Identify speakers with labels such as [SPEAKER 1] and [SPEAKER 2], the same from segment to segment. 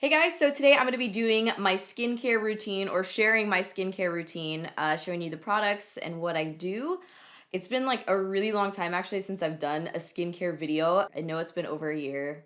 [SPEAKER 1] Hey guys, so today I'm going to be doing my skincare routine or sharing my skincare routine, showing you the products and what I do. It's been like a really long time actually since I've done a skincare video. I know it's been over a year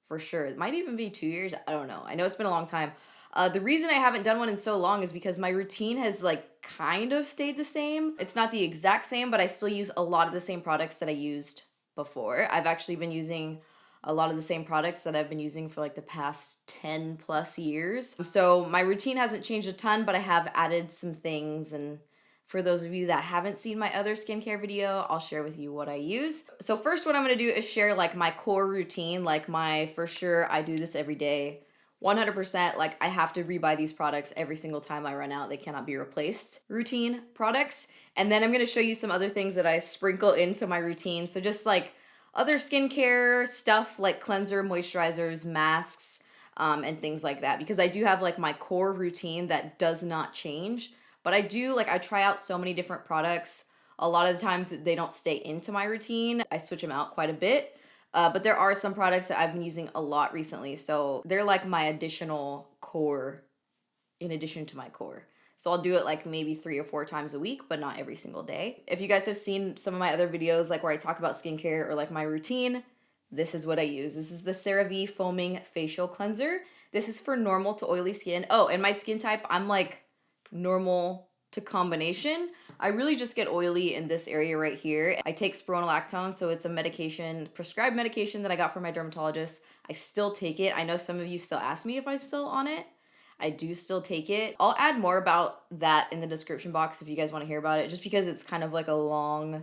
[SPEAKER 1] for sure. It might even be 2 years. I don't know. I know it's been a long time. The reason I haven't done one in so long is because my routine has like kind of stayed the same. It's not the exact same, but I still use a lot of the same products that I used before. I've actually been using a lot of the same products that I've been using for like the past 10 plus years. So my routine hasn't changed a ton, but I have added some things. And for those of you that haven't seen my other skincare video, I'll share with you what I use. So first what I'm gonna do is share like my core routine, like my for sure I do this every day. 100% like I have to rebuy these products every single time I run out. They cannot be replaced. Routine products. And then I'm gonna show you some other things that I sprinkle into my routine. So just like other skincare stuff like cleanser, moisturizers, masks, and things like that. Because I do have like my core routine that does not change. But I do, like I try out so many different products. A lot of the times they don't stay into my routine. I switch them out quite a bit. But there are some products that I've been using a lot recently. So they're like my additional core in addition to my core. So I'll do it like maybe 3 or 4 times a week, but not every single day. If you guys have seen some of my other videos, like where I talk about skincare or like my routine, this is what I use. This is the Cerave Foaming Facial Cleanser. This is for normal to oily skin. Oh, and my skin type, I'm like normal to combination. I really just get oily in this area right here. I take Spironolactone, so it's a medication, prescribed medication that I got from my dermatologist. I still take it. I know some of you still ask me if I'm still on it. I do still take it. I'll add more about that in the description box if you guys want to hear about it, just because it's kind of like a long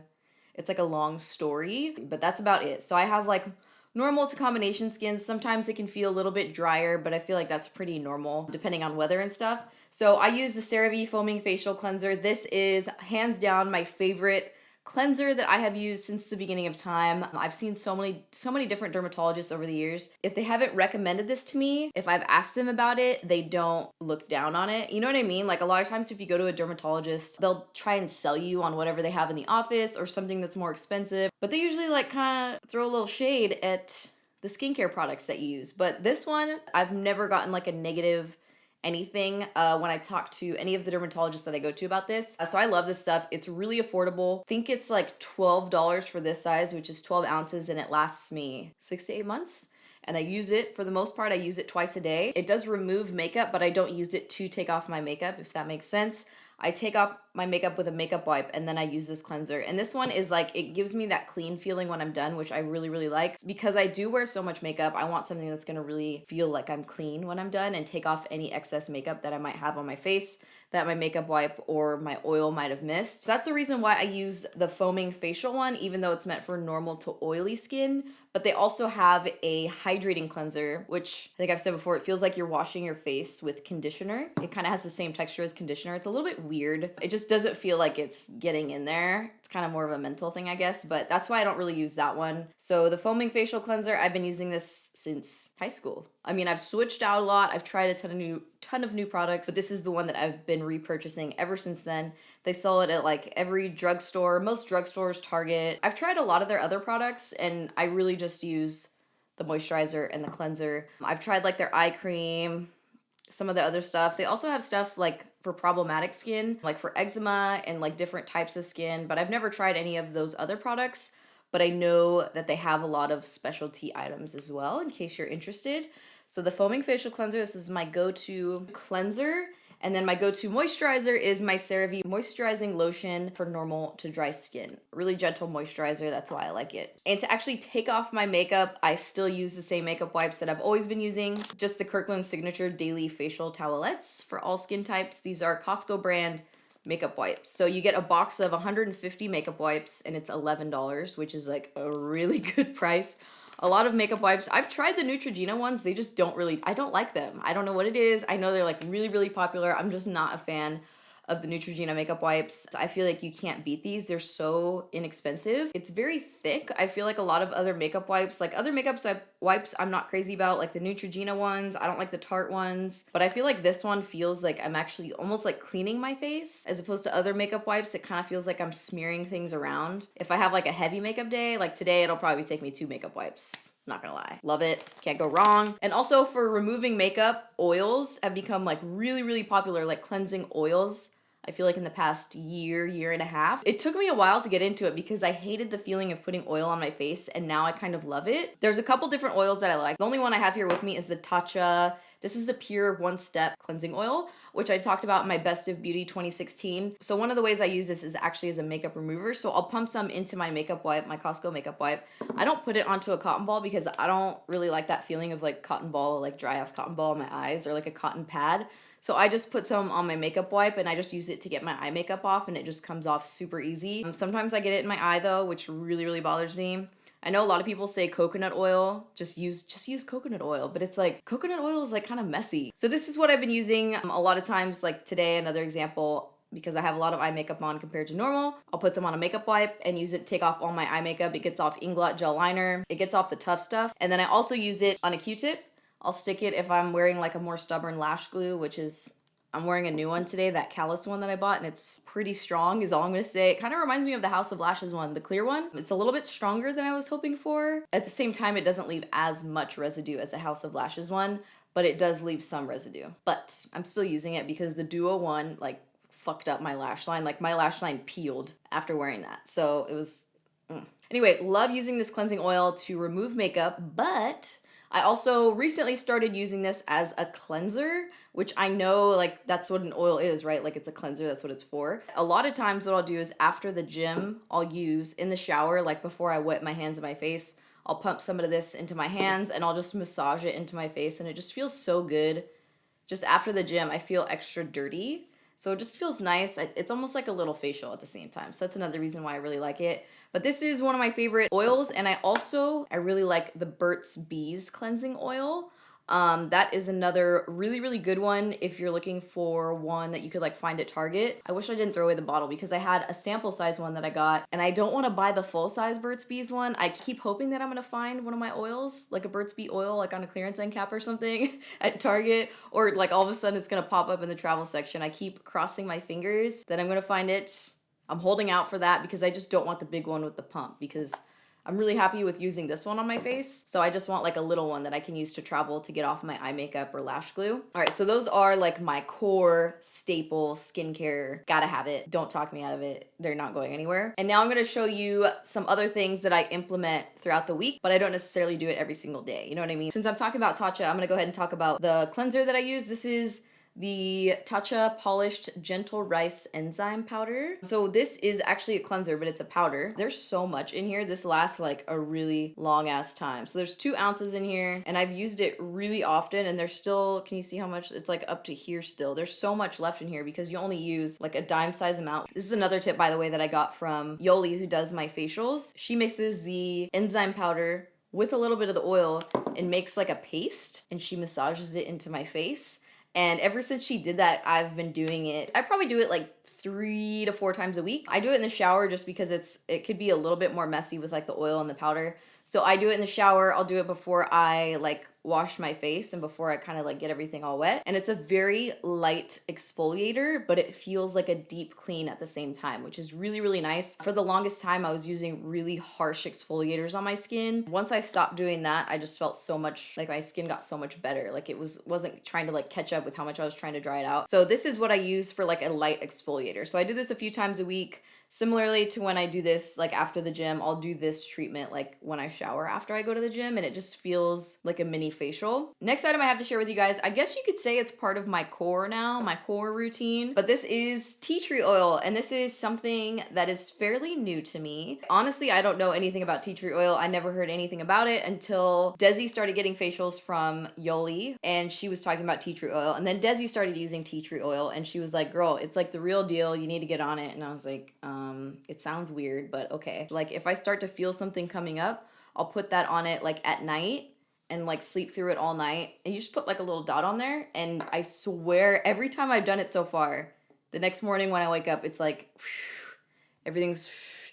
[SPEAKER 1] story, but that's about it. So I have like normal to combination skin. Sometimes it can feel a little bit drier, but I feel like that's pretty normal depending on weather and stuff. So I use the Cerave Foaming Facial Cleanser. This is hands down my favorite cleanser that I have used since the beginning of time. I've seen so many different dermatologists over the years. If they haven't recommended this to me, if I've asked them about it, they don't look down on it. You know what I mean? Like a lot of times if you go to a dermatologist, they'll try and sell you on whatever they have in the office or something that's more expensive, but they usually like kind of throw a little shade at the skincare products that you use. But this one, I've never gotten like a negative anything when I talk to any of the dermatologists that I go to about this. So I love this stuff. It's really affordable. I think it's like $12 for this size, which is 12 ounces, and it lasts me 6 to 8 months. And I use it, for the most part, I use it twice a day. It does remove makeup, but I don't use it to take off my makeup, if that makes sense. I take off my makeup with a makeup wipe and then I use this cleanser. And this one is like, it gives me that clean feeling when I'm done, which I really, really like. Because I do wear so much makeup, I want something that's gonna really feel like I'm clean when I'm done and take off any excess makeup that I might have on my face that my makeup wipe or my oil might have missed. So that's the reason why I use the foaming facial one, even though it's meant for normal to oily skin. But they also have a hydrating cleanser, which I think I've said before, it feels like you're washing your face with conditioner. It kind of has the same texture as conditioner. It's a little bit weird. It just doesn't feel like it's getting in there. It's kind of more of a mental thing, I guess, but that's why I don't really use that one. So the foaming facial cleanser, I've been using this since high school. I mean, I've switched out a lot. I've tried a ton of new products, but this is the one that I've been repurchasing ever since then. They sell it at like every drugstore, most drugstores, Target. I've tried a lot of their other products and I really just use the moisturizer and the cleanser. I've tried like their eye cream, some of the other stuff. They also have stuff like for problematic skin, like for eczema and like different types of skin, but I've never tried any of those other products. But I know that they have a lot of specialty items as well, in case you're interested. So the foaming facial cleanser, this is my go-to cleanser. And then my go-to moisturizer is my Cerave moisturizing lotion for normal to dry skin. Really gentle moisturizer, that's why I like it. And to actually take off my makeup, I still use the same makeup wipes that I've always been using. Just the Kirkland Signature Daily Facial Towelettes for all skin types. These are Costco brand makeup wipes. So you get a box of 150 makeup wipes and it's $11, which is like a really good price. A lot of makeup wipes. I've tried the Neutrogena ones. They just I don't like them. I don't know what it is. I know they're like really, really popular. I'm just not a fan of the Neutrogena makeup wipes. I feel like you can't beat these. They're so inexpensive. It's very thick. I feel like a lot of other makeup wipes, like other makeup wipes I'm not crazy about, like the Neutrogena ones. I don't like the Tarte ones, but I feel like this one feels like I'm actually almost like cleaning my face as opposed to other makeup wipes. It kind of feels like I'm smearing things around. If I have like a heavy makeup day, like today, it'll probably take me 2 makeup wipes. Not gonna lie. Love it. Can't go wrong. And also for removing makeup, oils have become like really, really popular, like cleansing oils. I feel like in the past year and a half. It took me a while to get into it because I hated the feeling of putting oil on my face, and now I kind of love it. There's a couple different oils that I like. The only one I have here with me is the Tatcha. This is the Pure One Step Cleansing Oil, which I talked about in my Best of Beauty 2016. So one of the ways I use this is actually as a makeup remover. So I'll pump some into my makeup wipe, my Costco makeup wipe. I don't put it onto a cotton ball because I don't really like that feeling of like cotton ball, like dry ass cotton ball on my eyes, or like a cotton pad. So I just put some on my makeup wipe and I just use it to get my eye makeup off, and it just comes off super easy. Sometimes I get it in my eye though, which really, really bothers me. I know a lot of people say coconut oil, just use coconut oil, but it's like coconut oil is like kind of messy. So this is what I've been using a lot of times, like today, another example, because I have a lot of eye makeup on compared to normal. I'll put some on a makeup wipe and use it to take off all my eye makeup. It gets off Inglot gel liner. It gets off the tough stuff. And then I also use it on a Q-tip. I'll stick it if I'm wearing like a more stubborn lash glue, which is, I'm wearing a new one today, that callus one that I bought, and it's pretty strong is all I'm gonna say. It kind of reminds me of the House of Lashes one, the clear one. It's a little bit stronger than I was hoping for. At the same time, it doesn't leave as much residue as a House of Lashes one, but it does leave some residue. But I'm still using it because the Duo one like fucked up my lash line. Like my lash line peeled after wearing that. So it was, Anyway, love using this cleansing oil to remove makeup, but I also recently started using this as a cleanser, which I know like that's what an oil is, right? Like it's a cleanser, that's what it's for. A lot of times what I'll do is after the gym, I'll use in the shower, like before I wet my hands and my face, I'll pump some of this into my hands and I'll just massage it into my face, and it just feels so good. Just after the gym, I feel extra dirty. So it just feels nice. It's almost like a little facial at the same time. So that's another reason why I really like it. But this is one of my favorite oils, and I really like the Burt's Bees cleansing oil. That is another really, really good one if you're looking for one that you could like find at Target. I wish I didn't throw away the bottle because I had a sample size one that I got, and I don't want to buy the full size Burt's Bees one. I keep hoping that I'm gonna find one of my oils, like a Burt's Bee oil, like on a clearance end cap or something at Target, or like all of a sudden it's gonna pop up in the travel section. I keep crossing my fingers that I'm gonna find it. I'm holding out for that because I just don't want the big one with the pump, because I'm really happy with using this one on my face. So I just want like a little one that I can use to travel to get off my eye makeup or lash glue. All right, so those are like my core staple skincare. Gotta have it. Don't talk me out of it. They're not going anywhere. And now I'm gonna show you some other things that I implement throughout the week, but I don't necessarily do it every single day. You know what I mean? Since I'm talking about Tatcha, I'm gonna go ahead and talk about the cleanser that I use. This is the Tatcha Polished Gentle Rice Enzyme Powder. So this is actually a cleanser, but it's a powder. There's so much in here. This lasts like a really long ass time. So there's 2 ounces in here, and I've used it really often, and there's still, can you see how much? It's like up to here still. There's so much left in here because you only use like a dime size amount. This is another tip, by the way, that I got from Yoli, who does my facials. She mixes the enzyme powder with a little bit of the oil and makes like a paste, and she massages it into my face. And ever since she did that, I've been doing it. I probably do it like 3 to 4 times a week. I do it in the shower just because it could be a little bit more messy with like the oil and the powder. So I do it in the shower. I'll do it before I like wash my face and before I kind of like get everything all wet. And it's a very light exfoliator, but it feels like a deep clean at the same time, which is really, really nice. For the longest time, I was using really harsh exfoliators on my skin. Once I stopped doing that, I just felt so much, like my skin got so much better. Like it wasn't trying to like catch up with how much I was trying to dry it out. So this is what I use for like a light exfoliator. So I do this a few times a week. Similarly to when I do this, like after the gym, I'll do this treatment like when I shower after I go to the gym, and it just feels like a mini facial. Next item I have to share with you guys, I guess you could say it's part of my core now, my core routine, but this is tea tree oil, and this is something that is fairly new to me. Honestly, I don't know anything about tea tree oil. I never heard anything about it until Desi started getting facials from Yoli, and she was talking about tea tree oil, and then Desi started using tea tree oil, and she was like, girl, it's like the real deal. You need to get on it. And I was like, it sounds weird, but okay. Like if I start to feel something coming up, I'll put that on it like at night and like sleep through it all night. And you just put like a little dot on there. And I swear every time I've done it so far, the next morning when I wake up, it's like everything's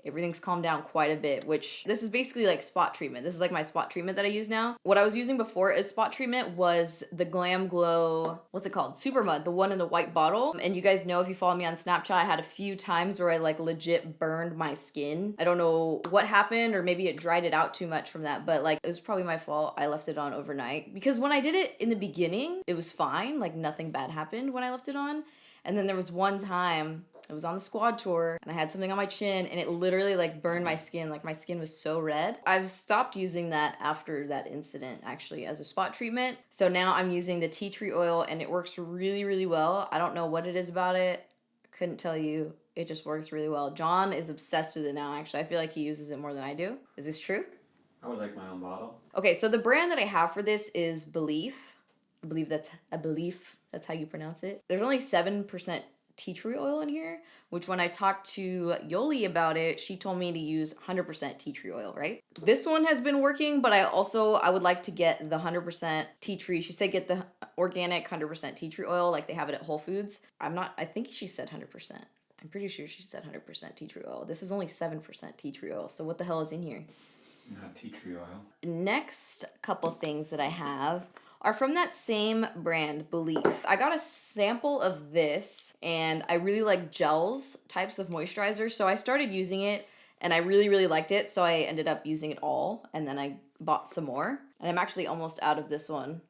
[SPEAKER 1] everything's calmed down quite a bit, which this is basically like spot treatment. This is like my spot treatment that I use now. What I was using before as spot treatment was the Glam Glow, what's it called? Super Mud, the one in the white bottle. And you guys know if you follow me on Snapchat, I had a few times where I like legit burned my skin. I don't know what happened, or maybe it dried it out too much from that, but like it was probably my fault. I left it on overnight because when I did it in the beginning, it was fine. Like nothing bad happened when I left it on. And then there was one time, I was on the squad tour and I had something on my chin and it literally like burned my skin. Like my skin was so red. I've stopped using that after that incident actually as a spot treatment. So now I'm using the tea tree oil and it works really, really well. I don't know what it is about it. I couldn't tell you. It just works really well. John is obsessed with it now actually. I feel like he uses it more than I do. Is this true?
[SPEAKER 2] I would like my own bottle.
[SPEAKER 1] Okay, so the brand that I have for this is Belif. I believe that's how you pronounce it. There's only 7% tea tree oil in here, which when I talked to Yoli about it, she told me to use 100% tea tree oil, right? This one has been working, but I would like to get the 100% tea tree. She said get the organic 100% tea tree oil like they have it at Whole Foods. I think she said 100%. I'm pretty sure she said 100% tea tree oil. This is only 7% tea tree oil, so what the hell is in here?
[SPEAKER 2] Not tea tree oil.
[SPEAKER 1] Next couple things that I have are from that same brand, Belif. I got a sample of this, and I really like gels types of moisturizer, so I started using it, and I really, really liked it, so I ended up using it all, and then I bought some more, and I'm actually almost out of this one.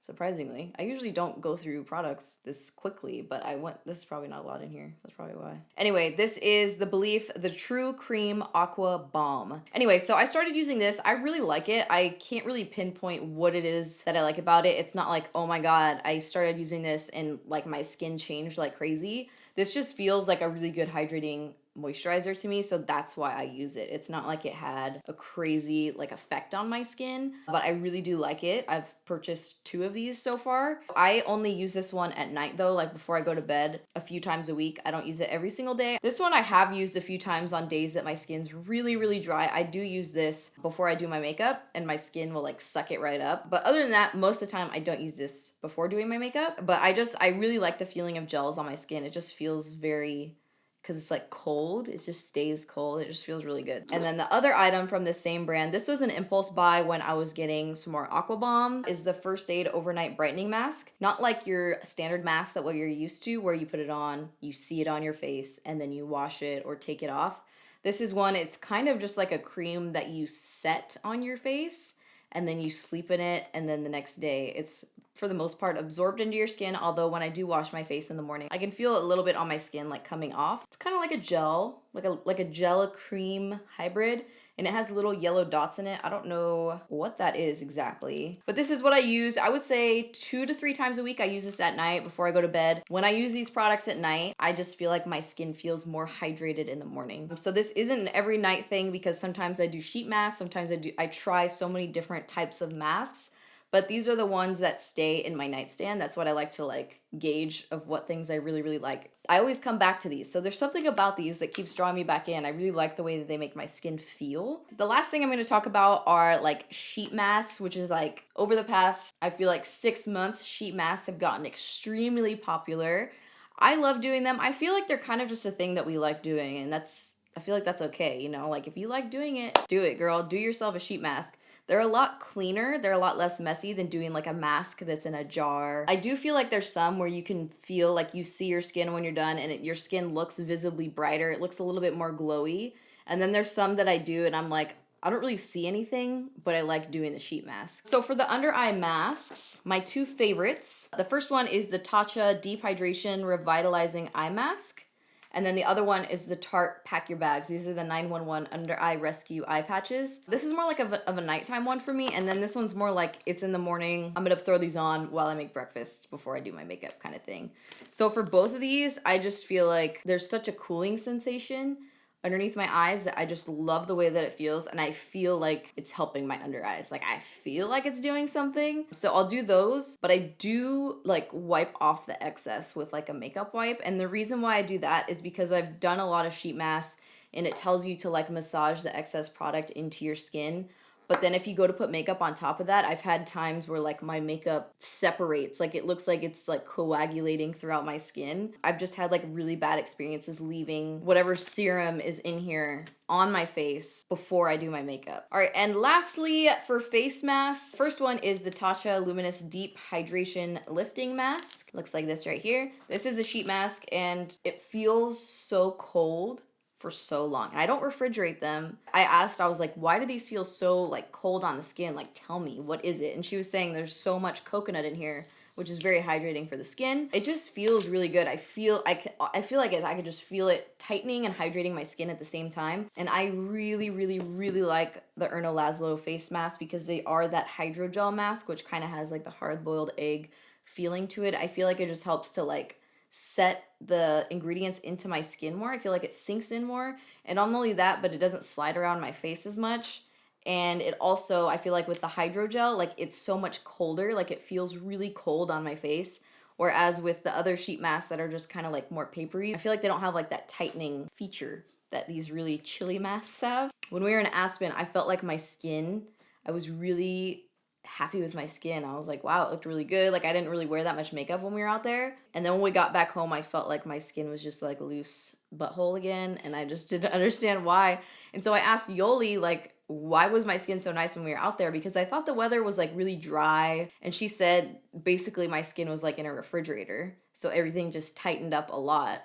[SPEAKER 1] Surprisingly. I usually don't go through products this quickly, but this is probably not a lot in here. That's probably why. Anyway, this is the Belif, the True Cream Aqua Balm. Anyway, so I started using this. I really like it. I can't really pinpoint what it is that I like about it. It's not like, oh my God, I started using this and like my skin changed like crazy. This just feels like a really good hydrating moisturizer to me, so that's why I use it. It's not like it had a crazy like effect on my skin, but I really do like it. I've purchased 2 of these so far. I only use this one at night though, like before I go to bed a few times a week. I don't use it every single day. This one I have used a few times on days that my skin's really, really dry. I do use this before I do my makeup and my skin will like suck it right up. But other than that, most of the time I don't use this before doing my makeup, but I really like the feeling of gels on my skin. It just feels very, because it's like cold, it just stays cold. It just feels really good. And then the other item from the same brand, this was an impulse buy when I was getting some more Aqua Bomb, is the First Aid Overnight Brightening Mask. Not like your standard mask that what you're used to, where you put it on, you see it on your face, and then you wash it or take it off. This is one, it's kind of just like a cream that you set on your face, and then you sleep in it, and then the next day it's for the most part absorbed into your skin, although when I do wash my face in the morning, I can feel a little bit on my skin like coming off. It's kind of like a gel, like a gel cream hybrid, and it has little yellow dots in it. I don't know what that is exactly, but this is what I use. I would say 2 to 3 times a week. I use this at night before I go to bed. When I use these products at night, I just feel like my skin feels more hydrated in the morning. So this isn't an every night thing because sometimes I do sheet masks, sometimes I try so many different types of masks. But these are the ones that stay in my nightstand. That's what I like to like gauge of what things I really, really like. I always come back to these. So there's something about these that keeps drawing me back in. I really like the way that they make my skin feel. The last thing I'm going to talk about are like sheet masks, which is like over the past, I feel like 6 months, sheet masks have gotten extremely popular. I love doing them. I feel like they're kind of just a thing that we like doing, and I feel like that's okay, you know? Like if you like doing it, do it, girl. Do yourself a sheet mask. They're a lot cleaner, they're a lot less messy than doing like a mask that's in a jar. I do feel like there's some where you can feel like you see your skin when you're done and your skin looks visibly brighter. It looks a little bit more glowy. And then there's some that I do and I'm like, I don't really see anything, but I like doing the sheet mask. So for the under eye masks, my 2 favorites, the first one is the Tatcha Deep Hydration Revitalizing Eye Mask. And then the other one is the Tarte Pack Your Bags. These are the 911 Under Eye Rescue Eye Patches. This is more like of a nighttime one for me. And then this one's more like it's in the morning. I'm gonna throw these on while I make breakfast before I do my makeup kind of thing. So for both of these, I just feel like there's such a cooling sensation underneath my eyes that I just love the way that it feels, and I feel like it's helping my under eyes. Like I feel like it's doing something. So I'll do those, but I do like wipe off the excess with like a makeup wipe. And the reason why I do that is because I've done a lot of sheet masks and it tells you to like massage the excess product into your skin But then if you go to put makeup on top of that, I've had times where like my makeup separates. Like it looks like it's like coagulating throughout my skin. I've just had like really bad experiences leaving whatever serum is in here on my face before I do my makeup. All right, and lastly for face masks, first one is the Tatcha Luminous Deep Hydration Lifting Mask. Looks like this right here. This is a sheet mask and it feels so cold for so long. And I don't refrigerate them. I was like, why do these feel so like cold on the skin? Like, tell me, what is it? And she was saying there's so much coconut in here, which is very hydrating for the skin. It just feels really good. I feel like I could just feel it tightening and hydrating my skin at the same time. And I really, really, really like the Erno Lazlo face mask because they are that hydrogel mask, which kind of has like the hard-boiled egg feeling to it. I feel like it just helps to like set the ingredients into my skin more. I feel like it sinks in more. And not only that, but it doesn't slide around my face as much. And it also, I feel like with the hydrogel, like it's so much colder, like it feels really cold on my face. Whereas with the other sheet masks that are just kind of like more papery, I feel like they don't have like that tightening feature that these really chilly masks have. When we were in Aspen, I felt like my skin, I was really happy with my skin. I was like, wow, it looked really good. Like I didn't really wear that much makeup when we were out there. And then when we got back home, I felt like my skin was just like loose butthole again. And I just didn't understand why. And so I asked Yoli, like, why was my skin so nice when we were out there? Because I thought the weather was like really dry. And she said basically my skin was like in a refrigerator. So everything just tightened up a lot.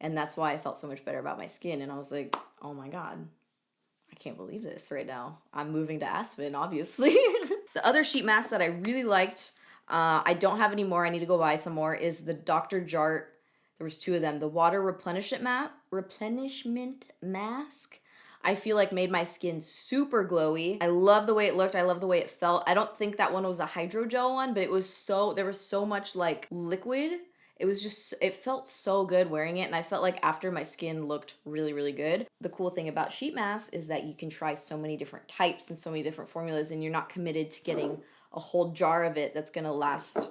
[SPEAKER 1] And that's why I felt so much better about my skin. And I was like, oh my God, I can't believe this right now. I'm moving to Aspen, obviously. The other sheet mask that I really liked, I don't have any more, I need to go buy some more, is the Dr. Jart. There was 2 of them. The water replenishment mask. I feel like made my skin super glowy. I love the way it looked. I love the way it felt. I don't think that one was a hydrogel one, but it was there was so much like liquid. It felt so good wearing it, and I felt like after my skin looked really, really good. The cool thing about sheet masks is that you can try so many different types and so many different formulas, and you're not committed to getting a whole jar of it that's gonna last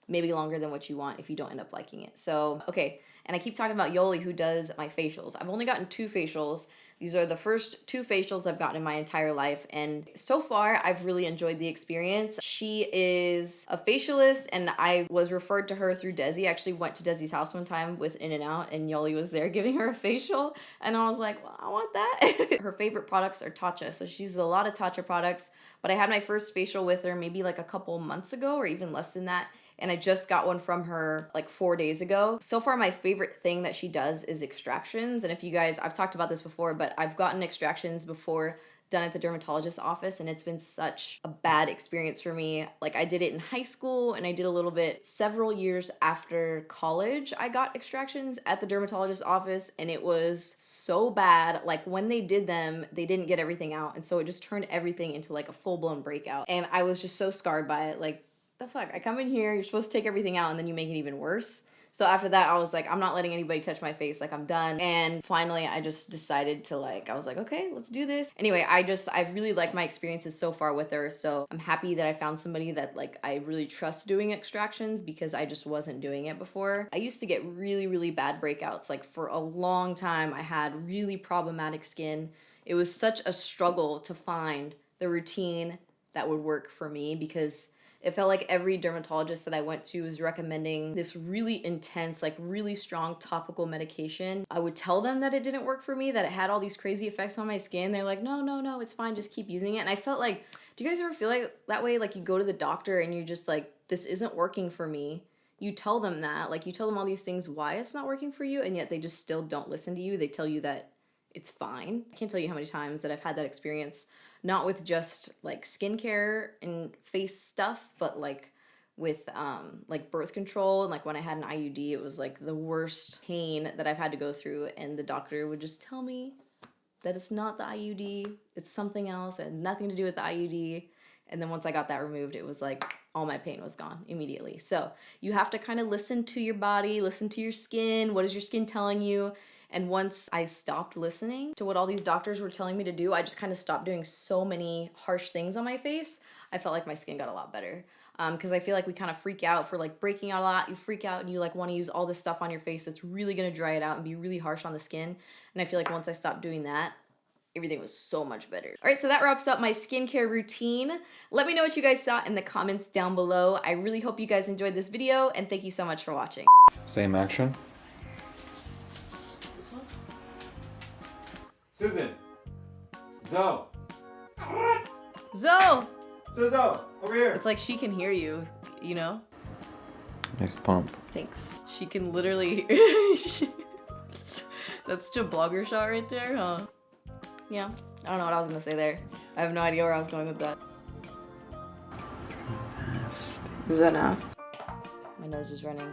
[SPEAKER 1] maybe longer than what you want if you don't end up liking it. So, okay, and I keep talking about Yoli who does my facials. I've only gotten 2 facials. These are the first 2 facials I've gotten in my entire life, and so far I've really enjoyed the experience. She is a facialist, and I was referred to her through Desi. I actually went to Desi's house one time with In-N-Out, and Yoli was there giving her a facial, and I was like, well, I want that. Her favorite products are Tatcha, so she uses a lot of Tatcha products, but I had my first facial with her maybe like a couple months ago, or even less than that, and I just got one from her like 4 days ago. So far, my favorite thing that she does is extractions. And if you guys, I've talked about this before, but I've gotten extractions before done at the dermatologist's office, and it's been such a bad experience for me. Like I did it in high school, and I did a little bit several years after college. I got extractions at the dermatologist's office, and it was so bad. Like when they did them, they didn't get everything out, and so it just turned everything into like a full-blown breakout. And I was just so scarred by it. Like, the fuck, I come in here, you're supposed to take everything out, and then you make it even worse. So after that, I was like, I'm not letting anybody touch my face, like I'm done. And finally, I just decided to I was like, okay, let's do this. Anyway, I've really liked my experiences so far with her, so I'm happy that I found somebody that I really trust doing extractions, because I just wasn't doing it before. I used to get really, really bad breakouts. Like for a long time, I had really problematic skin. It was such a struggle to find the routine that would work for me, because it felt like every dermatologist that I went to was recommending this really intense, really strong topical medication. I would tell them that it didn't work for me, that it had all these crazy effects on my skin. They're like, no, it's fine, just keep using it. And I felt like, do you guys ever feel like that way? Like you go to the doctor and you're just like, this isn't working for me. You tell them that, you tell them all these things why it's not working for you, and yet they just still don't listen to you. They tell you that it's fine. I can't tell you how many times that I've had that experience, not with just skincare and face stuff, but with birth control. And when I had an IUD, it was the worst pain that I've had to go through, and the doctor would just tell me that it's not the IUD, it's something else, it had nothing to do with the IUD. And then once I got that removed, it was all my pain was gone immediately. So you have to kind of listen to your body, listen to your skin. What is your skin telling you? And once I stopped listening to what all these doctors were telling me to do, I just kind of stopped doing so many harsh things on my face. I felt like my skin got a lot better. Because I feel like we kind of freak out for breaking out a lot. You freak out and you want to use all this stuff on your face that's really going to dry it out and be really harsh on the skin. And I feel like once I stopped doing that, everything was so much better. All right, so that wraps up my skincare routine. Let me know what you guys thought in the comments down below. I really hope you guys enjoyed this video, and thank you so much for watching.
[SPEAKER 2] Same action.
[SPEAKER 1] This one?
[SPEAKER 2] Susan. Zoe.
[SPEAKER 1] Zoe!
[SPEAKER 2] Zoe, over here.
[SPEAKER 1] It's like she can hear you, you know?
[SPEAKER 2] Nice pump.
[SPEAKER 1] Thanks. She can literally... That's such a blogger shot right there, huh? Yeah, I don't know what I was gonna say there. I have no idea where I was going with that.
[SPEAKER 2] It's kind of nasty.
[SPEAKER 1] Is that nasty? My nose is running.